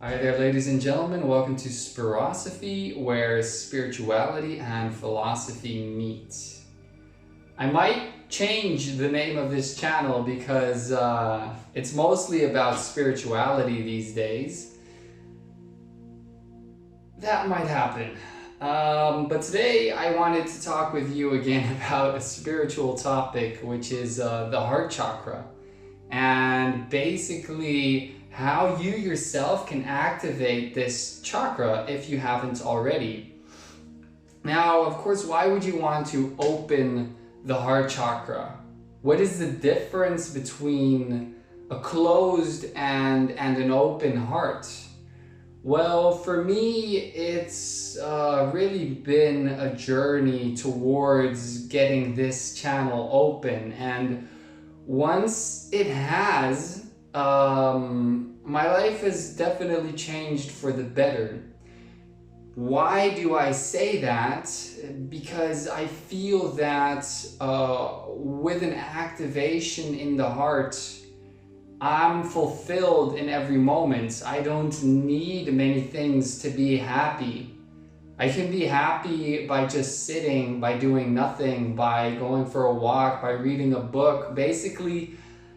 Hi there, ladies and gentlemen. Welcome to Spirosophy, where spirituality and philosophy meet. I might change the name of this channel because it's mostly about spirituality these days. That might happen. But today I wanted to talk with you again about a spiritual topic, which is the heart chakra. And basically how you yourself can activate this chakra if you haven't already. Now, of course, why would you want to open the heart chakra? What is the difference between a closed and an open heart? Well, for me, it's really been a journey towards getting this channel open, and once it has, my life has definitely changed for the better. Why do I say that? Because I feel that with an activation in the heart, I'm fulfilled in every moment. I don't need many things to be happy. I can be happy by just sitting, by doing nothing, by going for a walk, by reading a book. Basically,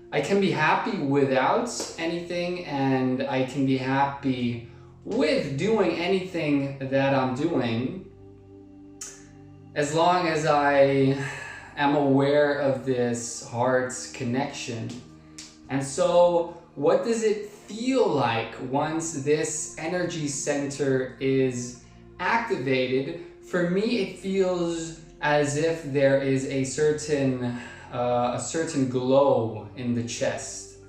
I can be happy without anything, and I can be happy with doing anything that I'm doing, as long as I am aware of this heart's connection. And so, what does it feel like once this energy center is activated? For me, it feels as if there is a certain glow in the chest.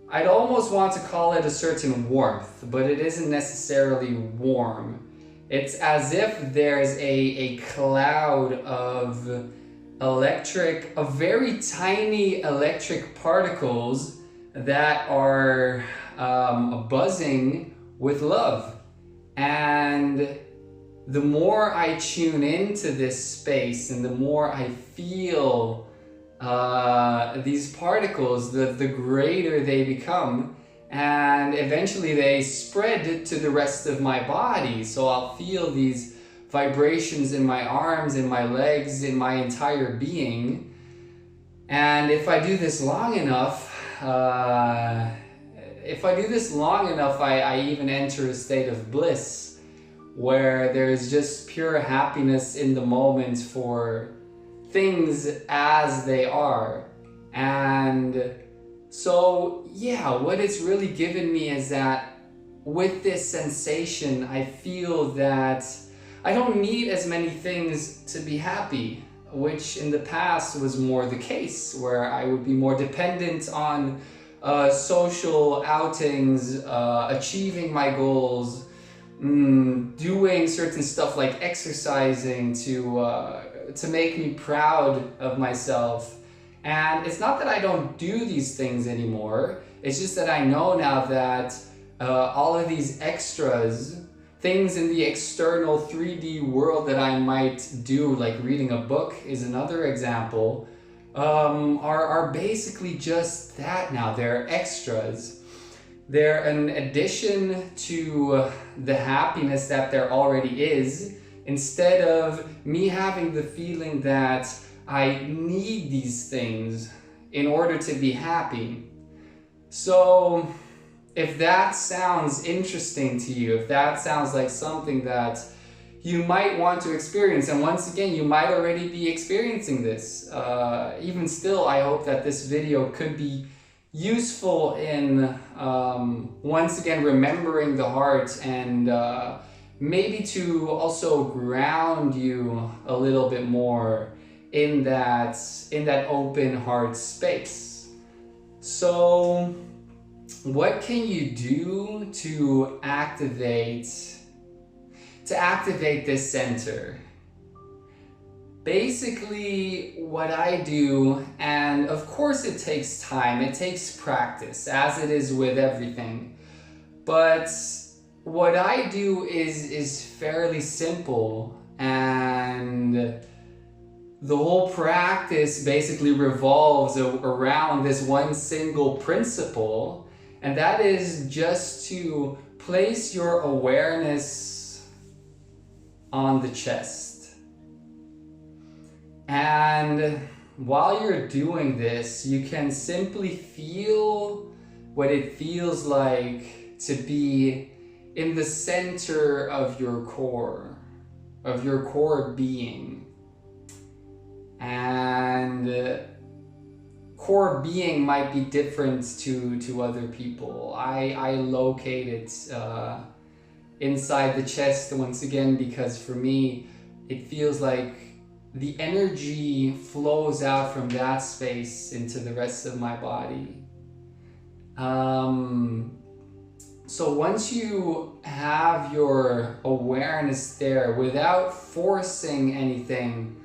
I'd almost want to call it a certain warmth, but it isn't necessarily warm. It's as if there's a cloud of very tiny electric particles that are buzzing with love. And the more I tune into this space and the more I feel these particles, the greater they become, and eventually they spread to the rest of my body. So I'll feel these vibrations in my arms, in my legs, in my entire being. And if I do this long enough, I even enter a state of bliss where there's just pure happiness in the moment for things as they are. And so, yeah, what it's really given me is that with this sensation, I feel that I don't need as many things to be happy, which in the past was more the case, where I would be more dependent on social outings, achieving my goals, doing certain stuff like exercising to make me proud of myself. And it's not that I don't do these things anymore, it's just that I know now that all of these extras, things in the external 3D world that I might do, like reading a book is another example, are basically just that now. They're extras. They're an addition to the happiness that there already is, instead of me having the feeling that I need these things in order to be happy. So if that sounds interesting to you, if that sounds like something that you might want to experience, and once again, you might already be experiencing this, even still, I hope that this video could be useful in once again remembering the heart, and maybe to also ground you a little bit more in that open heart space. So what can you do to activate this center? Basically, what I do, and of course it takes time, it takes practice, as it is with everything, but what I do is fairly simple, and the whole practice basically revolves around this one single principle, and that is just to place your awareness on the chest. And while you're doing this, you can simply feel what it feels like to be in the center of your core being. And core being might be different to other people. I locate it inside the chest once again, because for me it feels like the energy flows out from that space into the rest of my body. So once you have your awareness there, without forcing anything,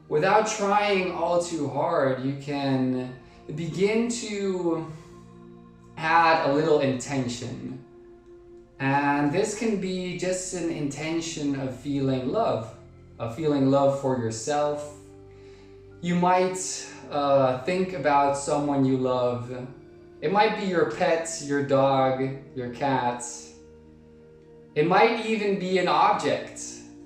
without trying all too hard, you can begin to add a little intention. And this can be just an intention of feeling love for yourself. You might think about someone you love. It might be your pet, your dog, your cat. It might even be an object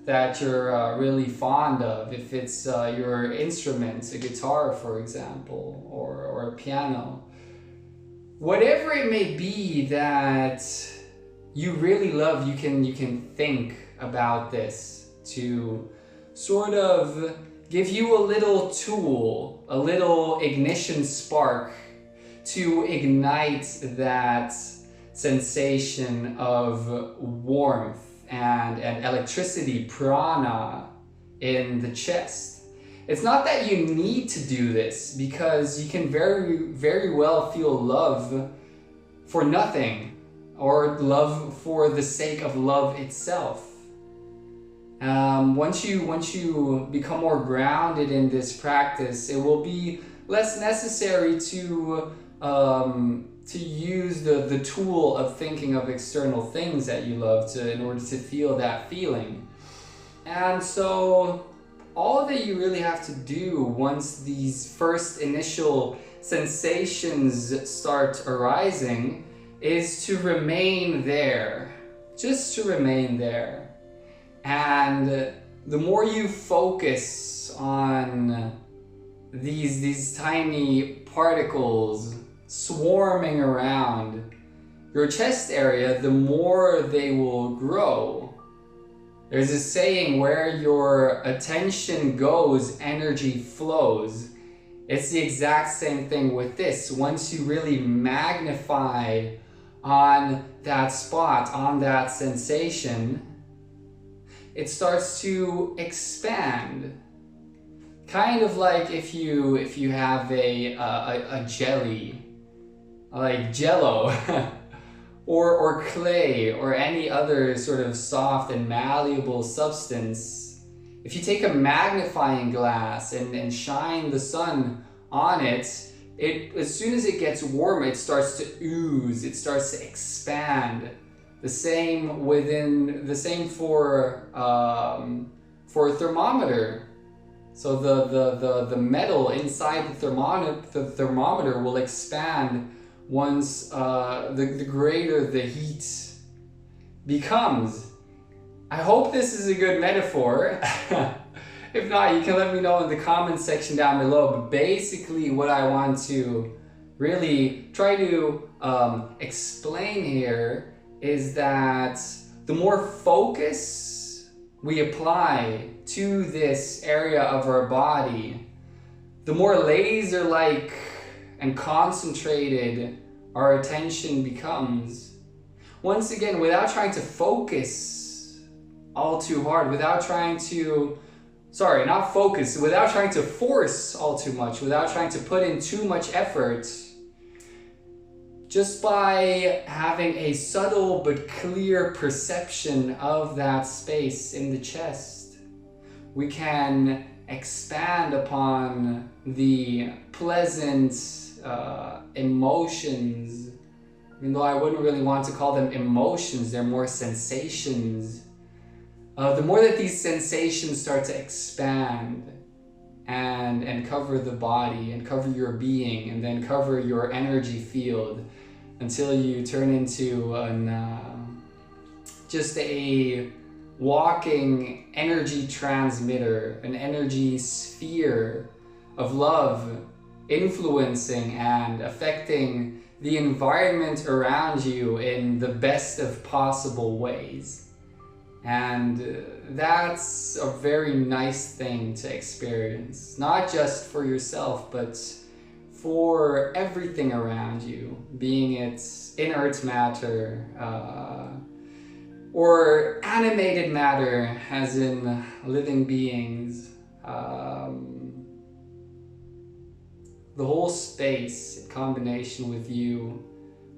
that you're really fond of, if it's your instrument, a guitar for example, or a piano. Whatever it may be that you really love, you can think about this to sort of give you a little tool, a little ignition spark to ignite that sensation of warmth and electricity, prana, in the chest. It's not that you need to do this, because you can very, very well feel love for nothing, or love for the sake of love itself. Once you become more grounded in this practice, it will be less necessary to use the tool of thinking of external things that you love in order to feel that feeling. And so all that you really have to do once these first initial sensations start arising is to remain there, just to remain there. And the more you focus on these tiny particles swarming around your chest area, the more they will grow. There's a saying, where your attention goes, energy flows. It's the exact same thing with this. Once you really magnify on that spot, on that sensation, it starts to expand. Kind of like if you have a jelly, like Jello, or clay, or any other sort of soft and malleable substance. If you take a magnifying glass and shine the sun on it, as soon as it gets warm, it starts to ooze, it starts to expand. The same for a thermometer. So the metal inside the thermometer will expand once the greater the heat becomes. I hope this is a good metaphor. If not, you can let me know in the comments section down below. But basically what I want to really try to explain here is that the more focus we apply to this area of our body, the more laser-like and concentrated our attention becomes. Once again, without trying to focus all too hard, without trying to force all too much, without trying to put in too much effort, just by having a subtle but clear perception of that space in the chest, we can expand upon the pleasant emotions, even though I wouldn't really want to call them emotions, they're more sensations. The more that these sensations start to expand and cover the body and cover your being and then cover your energy field until you turn into an just a walking energy transmitter, an energy sphere of love, influencing and affecting the environment around you in the best of possible ways. And that's a very nice thing to experience, not just for yourself, but for everything around you, being it inert matter, or animated matter, as in living beings. The whole space, in combination with you,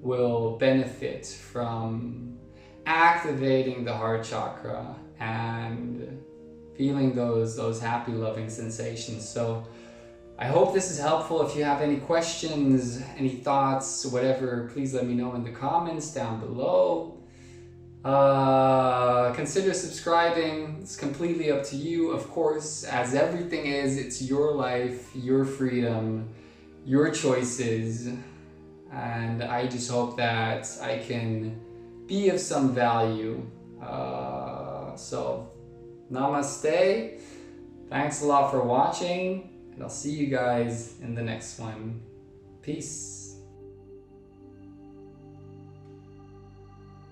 will benefit from activating the heart chakra and feeling those happy, loving sensations. So I hope this is helpful. If you have any questions, any thoughts, whatever, please let me know in the comments down below. Consider subscribing. It's completely up to you, of course, as everything is. It's your life, your freedom, your choices, and I just hope that I can be of some value. So namaste, thanks a lot for watching, and I'll see you guys in the next one. Peace.